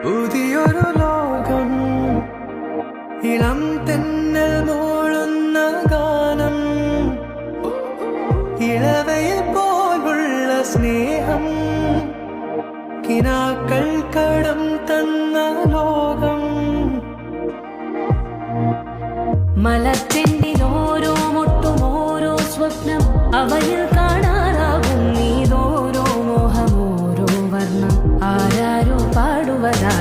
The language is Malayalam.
പുതിയൊരു ലോകം, ഇളം തെന്നൽ മൂളുന്ന ഗാനം, ഇളവയിൽ പോലുള്ള സ്നേഹം, കിനാക്കൾ കടം തന്ന ലോകം. മലത്തിൻ്റെ ഓരോ മുട്ടും ഓരോ സ്വപ്നം, അവയിൽ കാണാറാകും നീതോരോ മോഹം, ഓരോ വർണ്ണം ആരാരോ പാടുവതാ